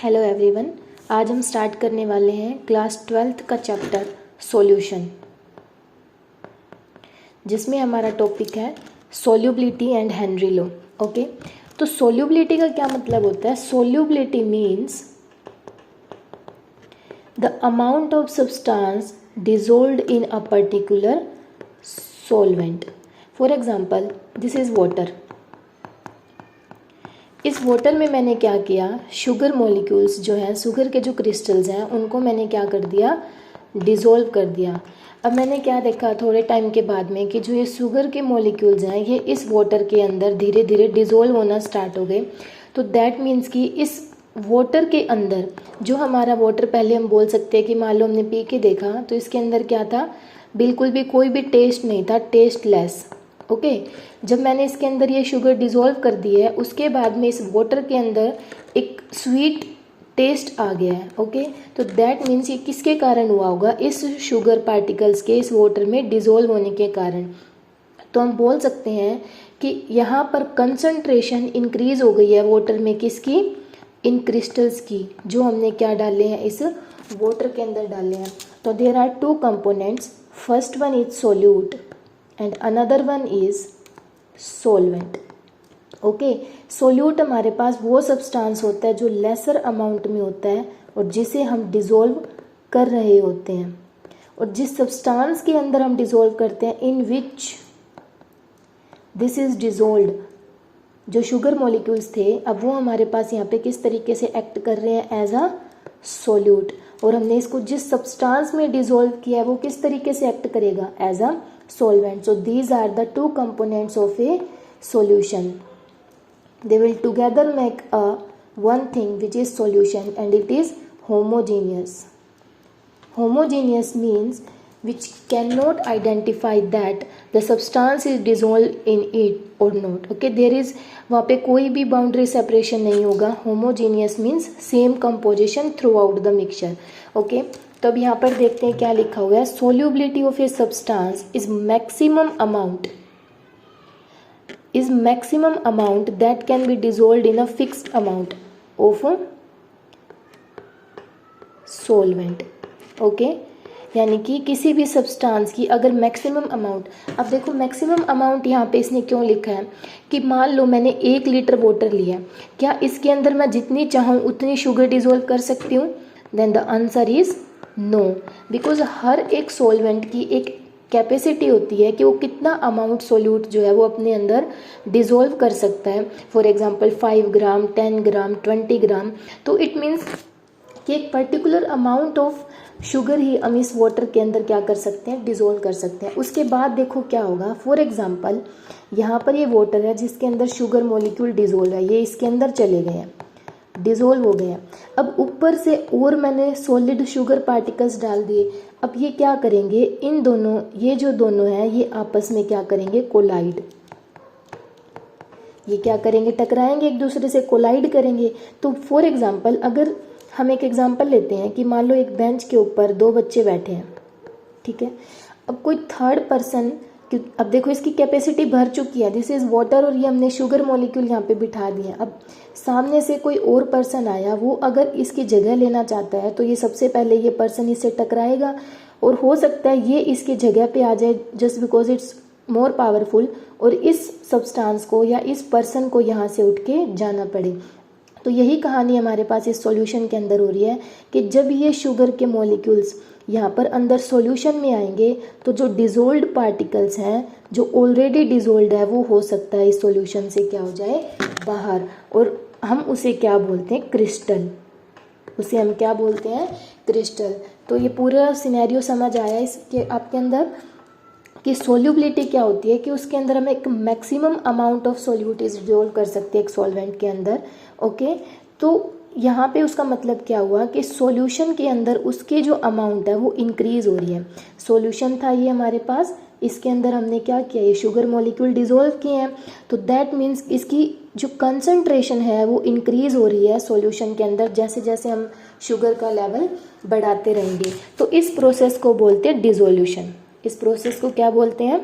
Hello everyone. आज हम start करने वाले हैं क्लास 12th का चैप्टर सॉल्यूशन, जिसमें हमारा टॉपिक है solubility and Henry law. Okay, तो सॉल्युबिलिटी का क्या मतलब होता है? Solubility means the amount of substance dissolved in a particular solvent. For example, this is water. इस वाटर में मैंने क्या किया, शुगर मॉलिक्यूल्स जो हैं, शुगर के जो क्रिस्टल्स हैं, उनको मैंने क्या कर दिया, डिसॉल्व कर दिया। अब मैंने क्या देखा थोड़े टाइम के बाद में कि जो ये शुगर के मॉलिक्यूल्स हैं ये इस वाटर के अंदर धीरे धीरे डिसॉल्व होना स्टार्ट हो गए। तो दैट मीन्स कि इस वाटर के अंदर जो हमारा वाटर, पहले हम बोल सकते हैं कि मान लो हमने पी के देखा तो इसके अंदर क्या था, बिल्कुल भी कोई भी टेस्ट नहीं था, टेस्टलेस। ओके, जब मैंने इसके अंदर ये शुगर डिसॉल्व कर दी है उसके बाद में इस वाटर के अंदर एक स्वीट टेस्ट आ गया है। ओके, तो दैट मीन्स ये किसके कारण हुआ होगा, इस शुगर पार्टिकल्स के इस वाटर में डिसॉल्व होने के कारण। तो हम बोल सकते हैं कि यहाँ पर कंसंट्रेशन इंक्रीज हो गई है वाटर में, किसकी, इन क्रिस्टल्स की, जो हमने क्या डाले हैं, इस वाटर के अंदर डाले हैं। तो there are two components, first one is solute and another one is solvent. Okay, solute हमारे पास वो सब्सटेंस होता है जो लेसर अमाउंट में होता है और जिसे हम डिसॉल्व कर रहे होते हैं। और जिस सब्सटेंस के अंदर हम डिसॉल्व करते हैं, इन विच दिस इज डिसॉल्व्ड, जो शुगर मॉलिक्यूल्स थे, अब वो हमारे पास यहाँ पे किस तरीके से एक्ट कर रहे हैं, एज अ सोल्यूट। और हमने इसको जिस सब्सटेंस में डिसॉल्व किया है वो किस तरीके से एक्ट करेगा, as a solvent. So these are the two components of a solution. They will together make a one thing which is solution, and it is homogeneous. Homogeneous means which cannot identify that the substance is dissolved in it or not. Okay, there is वहाँ पे कोई भी boundary separation नहीं होगा. Homogeneous means same composition throughout the mixture. Okay, तो अब यहाँ पर देखते हैं क्या लिखा हुआ है. Solubility of a substance is maximum amount that can be dissolved in a fixed amount of solvent. Okay, यानी कि किसी भी सब्सटेंस की अगर मैक्सिमम अमाउंट, अब देखो मैक्सिमम अमाउंट यहाँ पे इसने क्यों लिखा है कि मान लो मैंने 1 लीटर वाटर लिया, क्या इसके अंदर मैं जितनी चाहूँ उतनी शुगर डिसॉल्व कर सकती हूँ? Then the answer is no, because हर एक सॉल्वेंट की एक कैपेसिटी होती है कि वो कितना अमाउंट सोल्यूट जो है वो अपने अंदर डिसॉल्व कर सकता है. फॉर एग्जांपल 5 ग्राम, 10 ग्राम, 20 ग्राम. तो इट मीन्स कि एक पर्टिकुलर अमाउंट ऑफ शुगर ही हम इस वाटर के अंदर क्या कर सकते हैं, डिसॉल्व कर सकते हैं. उसके बाद देखो क्या होगा. फॉर एग्जांपल यहाँ पर ये वाटर है जिसके अंदर शुगर मॉलिक्यूल डिसॉल्व है, ये इसके अंदर चले गए हैं, डिसॉल्व हो गए हैं. अब ऊपर से और मैंने सॉलिड शुगर पार्टिकल्स डाल दिए. अब ये क्या करेंगे, इन दोनों, ये जो दोनों हैं ये आपस में क्या करेंगे, कोलाइड. ये क्या करेंगे, टकराएंगे, एक दूसरे से कोलाइड करेंगे. तो फॉर एग्जांपल अगर हम एक एग्जांपल लेते हैं कि मान लो एक बेंच के ऊपर 2 बच्चे बैठे हैं, ठीक है. अब कोई थर्ड पर्सन, अब देखो इसकी कैपेसिटी भर चुकी है, दिस इज वाटर, और ये हमने शुगर मॉलिक्यूल यहाँ पे बिठा दिया. अब सामने से कोई और पर्सन आया, वो अगर इसकी जगह लेना चाहता है तो ये सबसे पहले ये पर्सन इससे टकराएगा और हो सकता है ये इसकी जगह पे आ जाए just because it's more powerful, और इस सब्सटेंस को या इस पर्सन को यहाँ से उठ के जाना पड़े. तो यही कहानी हमारे पास इस सॉल्यूशन के अंदर हो रही है कि जब ये शुगर के मॉलिक्यूल्स यहाँ पर अंदर सॉल्यूशन में आएंगे तो जो डिसॉल्व्ड पार्टिकल्स हैं, जो ऑलरेडी डिसॉल्व्ड है, वो हो सकता है इस सॉल्यूशन से क्या हो जाए, बाहर. और हम उसे क्या बोलते हैं, क्रिस्टल. उसे हम क्या बोलते हैं, क्रिस्टल. तो ये पूरा सिनेरियो समझ आया इसके आपके अंदर कि सोल्यूबिलिटी क्या होती है, कि उसके अंदर हम एक maximum amount of solute is dissolve कर सकते हैं एक सॉल्वेंट के अंदर. ओके, तो यहाँ पे उसका मतलब क्या हुआ कि सॉल्यूशन के अंदर उसकी जो अमाउंट है वो इंक्रीज हो रही है. सॉल्यूशन था ये हमारे पास, इसके अंदर हमने क्या किया, ये शुगर मॉलिक्यूल डिसॉल्व किए हैं. तो दैट मीन्स इसकी जो कंसंट्रेशन है वो इंक्रीज हो रही है सॉल्यूशन के अंदर, जैसे जैसे हम शुगर का लेवल बढ़ाते रहेंगे. तो इस प्रोसेस को बोलते हैं डिसोल्यूशन. इस प्रोसेस को क्या बोलते हैं,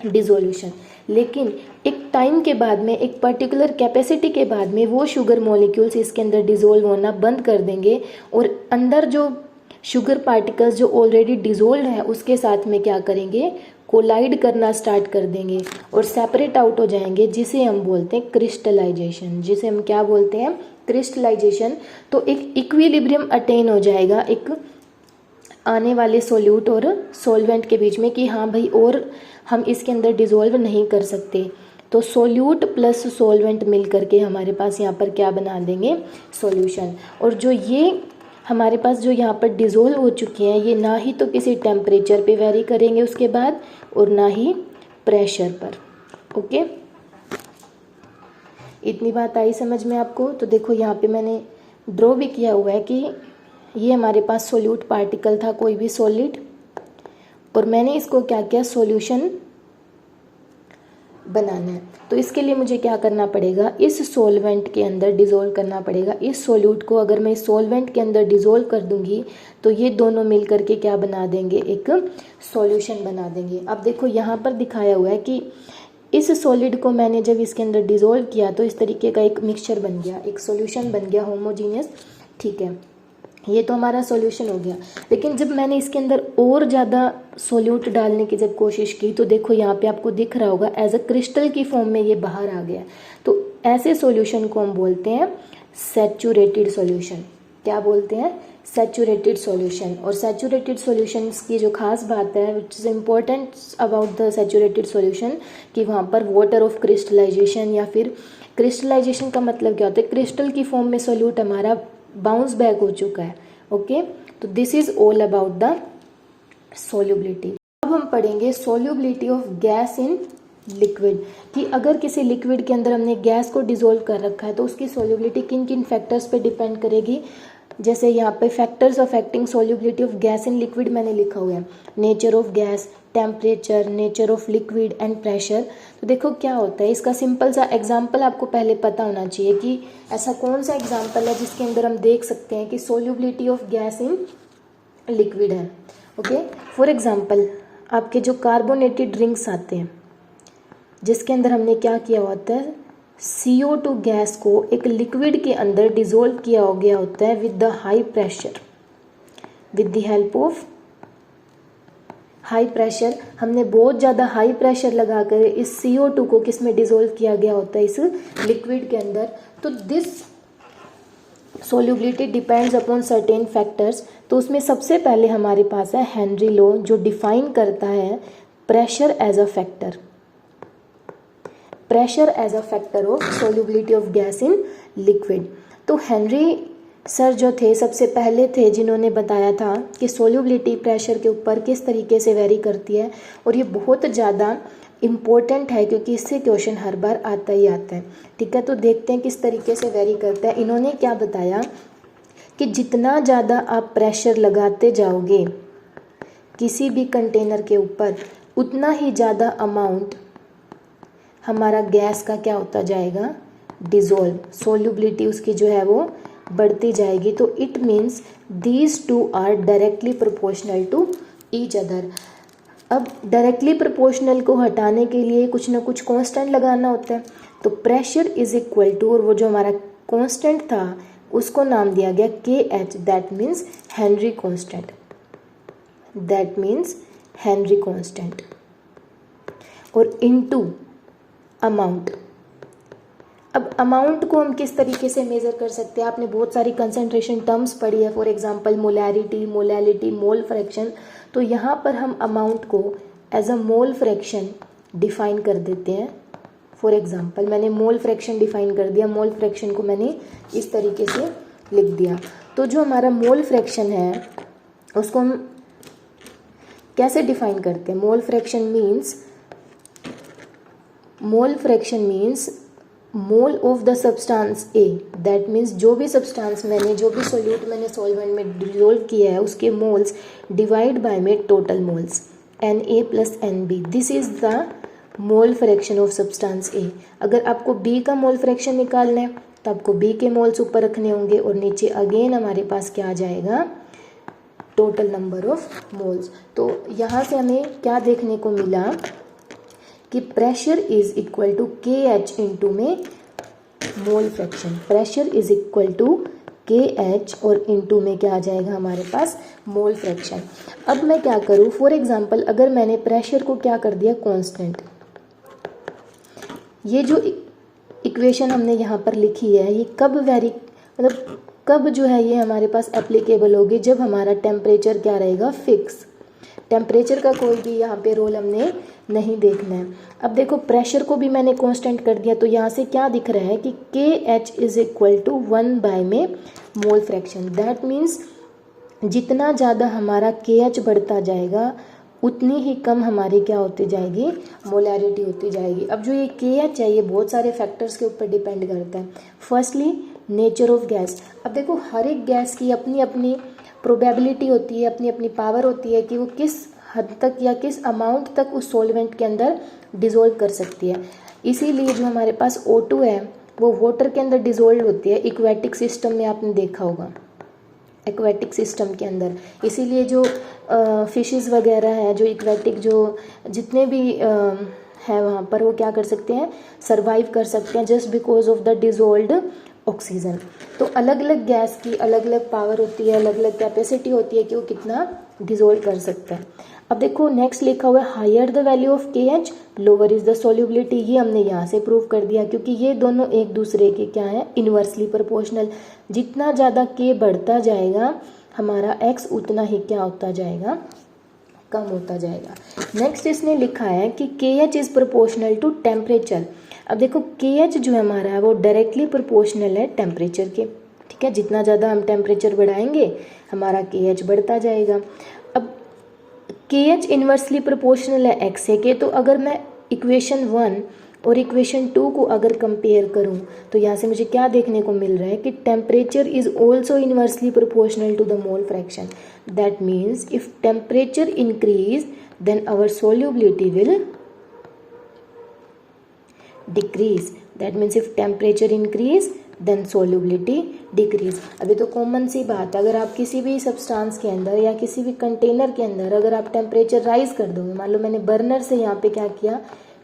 डिसोल्यूशन. लेकिन एक एक टाइम के बाद में, एक पर्टिकुलर कैपेसिटी के बाद में वो शुगर मॉलिक्यूल्स इसके अंदर डिज़ोल्व होना बंद कर देंगे और अंदर जो शुगर पार्टिकल्स जो ऑलरेडी डिज़ोल्व है उसके साथ में क्या करेंगे, कोलाइड करना स्टार्ट कर देंगे और सेपरेट आउट हो जाएंगे, जिसे हम बोलते हैं क्रिस्टलाइजेशन। जिसे हम क्या बोलते हैं, क्रिस्टलाइजेशन। तो एक इक्विलिब्रियम अटेन हो जाएगा एक आने वाले सोल्यूट और सॉल्वेंट के बीच में कि हाँ भाई और हम इसके अंदर डिज़ोल्व नहीं कर सकते। तो सोल्यूट प्लस सॉल्वेंट मिल करके हमारे पास यहाँ पर क्या बना देंगे, सॉल्यूशन। और जो ये हमारे पास जो यहाँ पर डिज़ोल्व हो चुके हैं ये ना ही तो किसी टेम्परेचर पे वेरी करेंगे उसके बाद और ना ही प्रेशर पर। ओके, इतनी बात आई समझ में आपको। तो देखो यहाँ पे मैंने ड्रॉ भी किया हुआ है कि ये हमारे पास सोल्यूट पार्टिकल था, कोई भी सॉलिड, और मैंने इसको क्या किया, सॉल्यूशन बनाना है। तो इसके लिए मुझे क्या करना पड़ेगा, इस सॉल्वेंट के अंदर डिज़ोल्व करना पड़ेगा। इस सोल्यूट को अगर मैं इस सॉल्वेंट के अंदर डिज़ोल्व कर दूंगी तो ये दोनों मिल करके क्या बना देंगे, एक सॉल्यूशन बना देंगे। अब देखो यहाँ पर दिखाया हुआ है कि इस सॉलिड को मैंने जब इसके अंदर डिज़ोल्व किया तो इस तरीके का एक मिक्सचर बन गया, एक सॉल्यूशन बन गया होमोजीनियस। ठीक है, ये तो हमारा सॉल्यूशन हो गया। लेकिन जब मैंने इसके अंदर और ज़्यादा सोल्यूट डालने की जब कोशिश की तो देखो यहाँ पे आपको दिख रहा होगा एज अ क्रिस्टल की फॉर्म में ये बाहर आ गया। तो ऐसे सॉल्यूशन को हम बोलते हैं सैचुरेटेड सॉल्यूशन। क्या बोलते हैं, सैचुरेटेड सॉल्यूशन। और सैचुरेटेड सॉल्यूशंस की जो खास बात है which is important about the saturated solution कि वहाँ पर वाटर ऑफ क्रिस्टलाइजेशन, या फिर क्रिस्टलाइजेशन का मतलब क्या होता है, क्रिस्टल की फॉर्म में सोल्यूट हमारा बाउंस बैक हो चुका है। ओके, तो this is all about the solubility. अब हम पढ़ेंगे solubility of gas in liquid, कि अगर किसी लिक्विड के अंदर हमने गैस को डिसॉल्व कर रखा है तो उसकी सोल्युबिलिटी किन किन फैक्टर्स पे डिपेंड करेगी। जैसे यहाँ पे factors affecting solubility of gas in liquid मैंने लिखा हुआ है, nature of gas, temperature, nature of liquid and pressure. तो देखो क्या होता है, इसका सिंपल सा एग्जांपल आपको पहले पता होना चाहिए कि ऐसा कौन सा एग्जांपल है जिसके अंदर हम देख सकते हैं कि solubility of gas in liquid है। ओके, फॉर एग्जांपल आपके जो कार्बोनेटेड ड्रिंक्स आते हैं जिसके अंदर हमने क्या किया होता है, CO2 गैस को एक लिक्विड के अंदर डिसॉल्व किया हो गया होता है with the high pressure, with the help of high pressure. हमने बहुत ज़्यादा हाई प्रेशर लगाकर इस CO2 को किस में डिसॉल्व किया गया होता है, इस लिक्विड के अंदर। तो this solubility depends upon certain factors. तो उसमें सबसे पहले हमारे पास है हेनरी लॉ जो डिफाइन करता है pressure as a factor, pressure as a factor of solubility of gas in liquid. तो हेनरी सर जो थे सबसे पहले थे जिन्होंने बताया था कि सोल्युबिलिटी प्रेशर के ऊपर किस तरीके से वेरी करती है, और ये बहुत ज़्यादा इम्पोर्टेंट है क्योंकि इससे क्वेश्चन हर बार आता ही आता है। ठीक है, तो देखते हैं किस तरीके से वेरी करता है। इन्होंने क्या बताया कि जितना ज़्यादा आप प्रेशर लगाते जाओगे किसी भी कंटेनर के ऊपर उतना ही ज़्यादा अमाउंट हमारा गैस का क्या होता जाएगा, डिसॉल्व, सोल्युबिलिटी उसकी जो है वो बढ़ती जाएगी। तो it means these two are directly proportional to each other. अब डायरेक्टली प्रोपोर्शनल को हटाने के लिए कुछ ना कुछ कांस्टेंट लगाना होता है। तो प्रेशर इज इक्वल टू, और वो जो हमारा कांस्टेंट था उसको नाम दिया गया KH, that means Henry constant, that means Henry constant, और इनटू अमाउंट। अब अमाउंट को हम किस तरीके से मेज़र कर सकते हैं, आपने बहुत सारी कंसंट्रेशन टर्म्स पढ़ी है, for example molarity, molality, mole fraction. तो यहाँ पर हम अमाउंट को as a mole fraction define कर देते हैं। फॉर एग्जांपल मैंने मोल फ्रैक्शन डिफाइन कर दिया, मोल फ्रैक्शन को मैंने इस तरीके से लिख दिया। तो जो हमारा मोल फ्रैक्शन है उसको हम कैसे डिफाइन करते हैं, mole fraction means mole of the substance A, that means जो भी सब्सटेंस मैंने, जो भी सोल्यूट मैंने सॉल्वेंट में डिसॉल्व किया है उसके मोल्स डिवाइड बाय में total moles Na plus Nb, this is the mole fraction of substance A। अगर आपको B का मोल फ्रैक्शन निकालना है तो आपको B के मोल्स ऊपर रखने होंगे और नीचे अगेन हमारे पास क्या आ जाएगा, टोटल नंबर ऑफ मोल्स। तो यहाँ से हमें क्या देखने को मिला कि pressure is equal to K H into में mole fraction. Pressure is equal to K H और इंटू में क्या आ जाएगा हमारे पास, मोल फ्रैक्शन। अब मैं क्या करूँ, फॉर एग्जांपल अगर मैंने प्रेशर को क्या कर दिया कांस्टेंट, ये जो इक्वेशन हमने यहाँ पर लिखी है ये कब वेरी मतलब कब जो है ये हमारे पास एप्लीकेबल होगी, जब हमारा टेम्परेचर क्या रहेगा, फिक्स। टेम्परेचर का कोई भी यहाँ पे रोल हमने नहीं देखना है। अब देखो प्रेशर को भी मैंने कांस्टेंट कर दिया, तो यहाँ से क्या दिख रहा है कि K H is equal to 1 by में मोल फ्रैक्शन। दैट मीन्स जितना ज़्यादा हमारा के एच बढ़ता जाएगा उतनी ही कम हमारी क्या होती जाएगी, मोलैरिटी होती जाएगी। अब जो ये के एच है ये बहुत सारे फैक्टर्स के ऊपर डिपेंड करता है। Firstly nature of gas. अब देखो हर एक गैस की अपनी अपनी प्रोबेबिलिटी होती है, अपनी अपनी पावर होती है कि वो किस हद तक या किस अमाउंट तक उस सॉल्वेंट के अंदर डिज़ोल्व कर सकती है। इसीलिए जो हमारे पास O2 है वो वाटर के अंदर डिज़ोल्व होती है, एक्वेटिक सिस्टम में आपने देखा होगा, एक्वेटिक सिस्टम के अंदर। इसीलिए जो फिशेस वगैरह हैं, जो एक्वेटिक जो जितने भी हैं वहाँ पर, वो क्या कर सकते हैं, सरवाइव कर सकते हैं just because of the dissolved oxygen. तो अलग अलग गैस की अलग अलग पावर होती है, अलग अलग कैपेसिटी होती है कि वो कितना डिज़ोल्व कर सकता है। अब देखो नेक्स्ट लिखा हुआ है हायर द वैल्यू ऑफ के H lower is the solubility. ये हमने यहाँ से प्रूव कर दिया क्योंकि ये दोनों एक दूसरे के क्या है, इन्वर्सली प्रोपोर्शनल। जितना ज़्यादा के बढ़ता जाएगा हमारा एक्स उतना ही क्या होता जाएगा, कम होता जाएगा। नेक्स्ट इसने लिखा है कि K H is proportional to temperature. अब देखो के एच जो हमारा है वो डायरेक्टली प्रोपोर्शनल है टेम्परेचर के, ठीक है। जितना ज़्यादा हम टेम्परेचर बढ़ाएंगे हमारा के एच बढ़ता जाएगा। अब के एच इन्वर्सली प्रोपोर्शनल है एक्स से के, तो अगर मैं इक्वेशन 1 और इक्वेशन 2 को अगर कंपेयर करूं तो यहाँ से मुझे क्या देखने को मिल रहा है कि temperature is also inversely proportional to the mole fraction. That means if temperature increase then our solubility will decrease. That means if temperature increase then solubility decrease. अभी तो कॉमन सी बात है, अगर आप किसी भी सब्सटेंस के अंदर या किसी भी कंटेनर के अंदर अगर आप टेम्परेचर राइज कर दोगे, मान लो मैंने बर्नर से यहाँ पे क्या किया,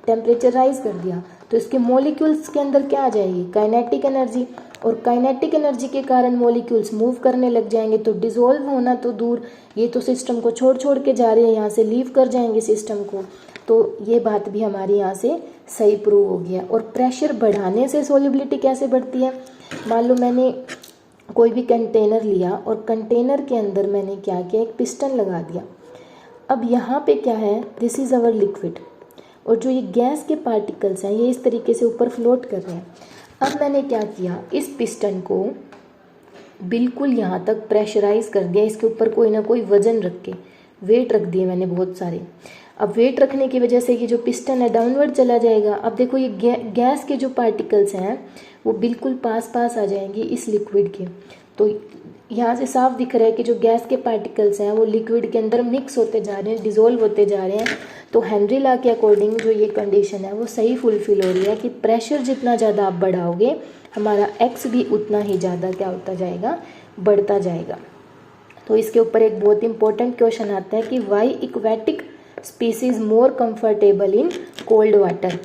टेम्परेचर राइज कर दिया, तो इसके मॉलिक्यूल्स के अंदर क्या आ जाएगी, काइनेटिक एनर्जी। और काइनेटिक एनर्जी के कारण मॉलिक्यूल्स मूव करने लग जाएंगे, तो डिसॉल्व होना तो दूर, ये तो सिस्टम को छोड़ छोड़ के जा रहे हैं, यहाँ से लीव कर जाएंगे सिस्टम को। तो ये बात भी हमारी यहाँ से सही प्रूव हो गया। और प्रेशर बढ़ाने से सॉल्युबिलिटी कैसे बढ़ती है, मान लो मैंने कोई भी कंटेनर लिया और कंटेनर के अंदर मैंने क्या किया, एक पिस्टन लगा दिया। अब यहाँ पे क्या है, दिस इज़ अवर लिक्विड, और जो ये गैस के पार्टिकल्स हैं ये इस तरीके से ऊपर फ्लोट कर रहे हैं। अब मैंने क्या किया, इस पिस्टन को बिल्कुल यहाँ तक प्रेशराइज कर दिया, इसके ऊपर कोई ना कोई वजन रख के वेट रख दिए मैंने बहुत सारे। अब वेट रखने की वजह से ये जो पिस्टन है डाउनवर्ड चला जाएगा। अब देखो ये गैस के जो पार्टिकल्स हैं वो बिल्कुल पास पास आ जाएंगे इस लिक्विड के। तो यहाँ से साफ दिख रहा है कि जो गैस के पार्टिकल्स हैं वो लिक्विड के अंदर मिक्स होते जा रहे हैं, डिज़ोल्व होते जा रहे हैं। तो हेनरी लॉ के अकॉर्डिंग जो ये कंडीशन है वो सही फुलफिल हो रही है कि प्रेशर जितना ज़्यादा आप बढ़ाओगे हमारा एक्स भी उतना ही ज़्यादा क्या होता जाएगा, बढ़ता जाएगा। तो इसके ऊपर एक बहुत इंपॉर्टेंट क्वेश्चन आता है कि why aquatic species more comfortable in cold water.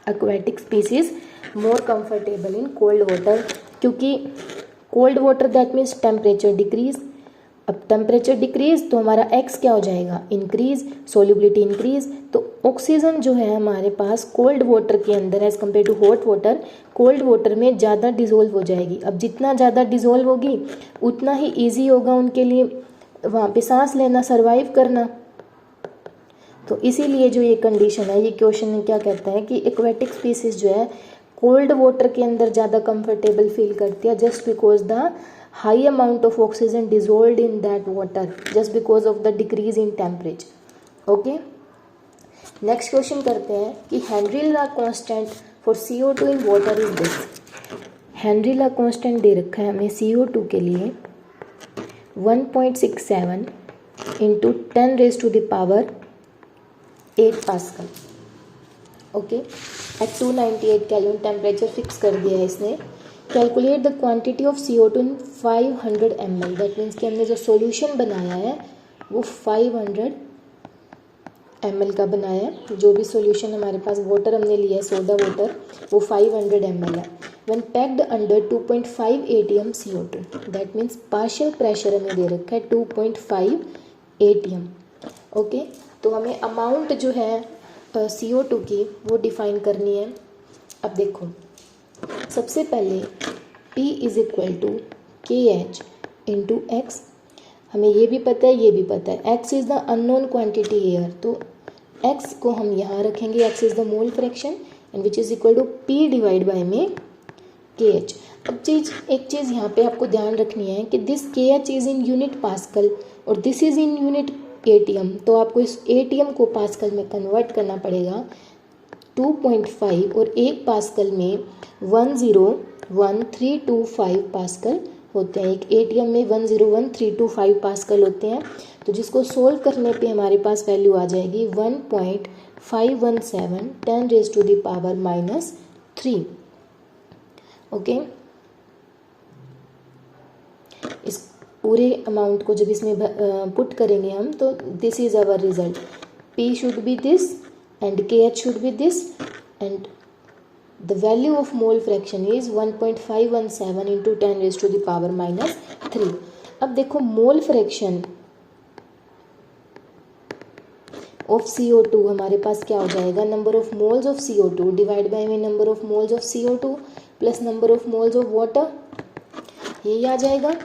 Aquatic species more comfortable in cold water, क्योंकि cold water that means temperature decrease. अब टेम्परेचर डिक्रीज तो हमारा एक्स क्या हो जाएगा, इंक्रीज, सोल्युबिलिटी इंक्रीज। तो ऑक्सीजन जो है हमारे पास कोल्ड वाटर के अंदर as compare to hot water, cold water में ज़्यादा डिज़ोल्व हो जाएगी। अब जितना ज़्यादा डिज़ोल्व होगी उतना ही ईजी होगा उनके लिए वहाँ पे सांस लेना, सर्वाइव करना। तो इसीलिए जो ये कंडीशन है, ये क्वेश्चन क्या कहता है कि एक्वेटिक स्पीसीज जो है कोल्ड वाटर के अंदर ज़्यादा कंफर्टेबल फील करती है just because the high amount of oxygen dissolved in that water, just because of the decrease in temperature. Okay, next question करते हैं कि Henry law constant for CO2 in water is this. Henry law constant दे रखा है हमें CO2 के लिए 1.67 into 10⁻⁸ pascal. Okay, at 298 kelvin temperature fix कर दिया है इसने। Calculate the quantity of CO2 in 500 ml। That means कि हमने जो सॉल्यूशन बनाया है वो 500 ml का बनाया है। जो भी सॉल्यूशन हमारे पास वाटर हमने लिया है, सोडा वाटर, वो 500 ml है। When packed under 2.5 atm CO2, that means partial pressure हमें दे रखा है 2.5 atm। ओके, तो हमें अमाउंट जो है CO2 की वो डिफाइन करनी है। अब देखो, सबसे पहले P is equal to KH into x. हमें ये भी पता है, ये भी पता है, x is the unknown quantity here, तो x को हम यहाँ रखेंगे, x is the mole fraction and which is equal to P divide by में KH। अब एक चीज़ यहाँ पे आपको ध्यान रखनी है कि this KH is in unit pascal और this is in unit ATM, तो आपको इस ATM को पास्कल में कन्वर्ट करना पड़ेगा। 2.5 और 1 पास्कल में 101325 पास्कल होते हैं। एक ATM में 101325 पास्कल होते हैं, तो जिसको सोल्व करने पे हमारे पास वैल्यू आ जाएगी 1.517 10⁻⁻3। ओके, इस पूरे अमाउंट को जब इसमें पुट करेंगे हम, तो this is our result. P should be this and KH should be this and the value of mole fraction is 1.517 into 10⁻⁻3। अब देखो, मोल फ्रैक्शन ऑफ CO2 हमारे पास क्या हो जाएगा, number of moles of CO2 divide by में number of moles of CO2 plus number of moles of water, यही आ जाएगा।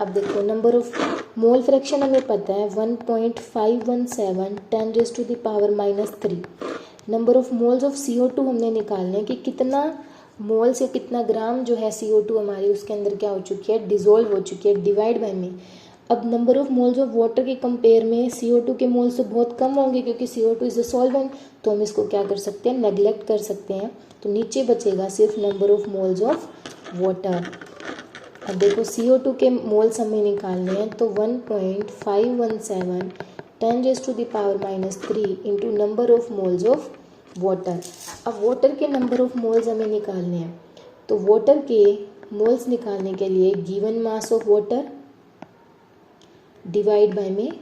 अब देखो, नंबर ऑफ मोल फ्रैक्शन हमें पता है 1.517 10⁻⁻3। Number of moles of CO2 हमने निकालना है कि कितना मोल्स या कितना ग्राम जो है CO2 हमारी उसके अंदर क्या हो चुकी है, डिजोल्व हो चुकी है, डिवाइड बाय में। अब number of moles of water के कंपेयर में CO2 के मोल्स तो बहुत कम होंगे क्योंकि CO2 इज अ सॉल्वेंट, तो हम इसको क्या कर सकते हैं, नेग्लेक्ट कर सकते हैं। तो नीचे बचेगा सिर्फ number of moles of water. अब देखो, CO2 के मोल्स हमें निकालने हैं, तो 1.517 10⁻⁻3 into number of moles of water. अब वाटर के नंबर ऑफ मोल्स हमें निकालने हैं, तो वाटर के मोल्स निकालने के लिए given mass of water divide by में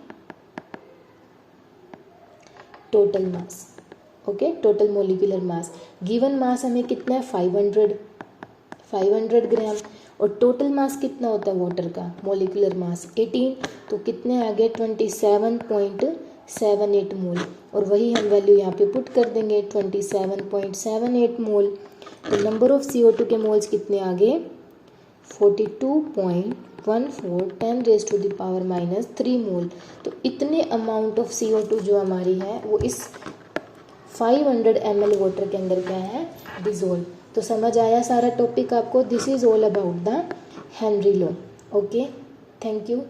total mass. Okay, total molecular mass. Given mass हमें कितना है, 500 ग्राम, और टोटल मास कितना होता है वाटर का, मोलिकुलर मास 18, तो कितने आ गए 27.78 मोल, और वही हम वैल्यू यहाँ पे पुट कर देंगे 27.78 मोल। तो नंबर ऑफ CO2 के मोल्स कितने आ गए, 42.14 10⁻⁻3 मोल। तो इतने अमाउंट ऑफ CO2 जो हमारी है वो इस 500 ml वाटर के अंदर क्या है, डिजोल्व। तो समझ आया सारा टॉपिक आपको। This is all about the Henry law. Okay, thank you.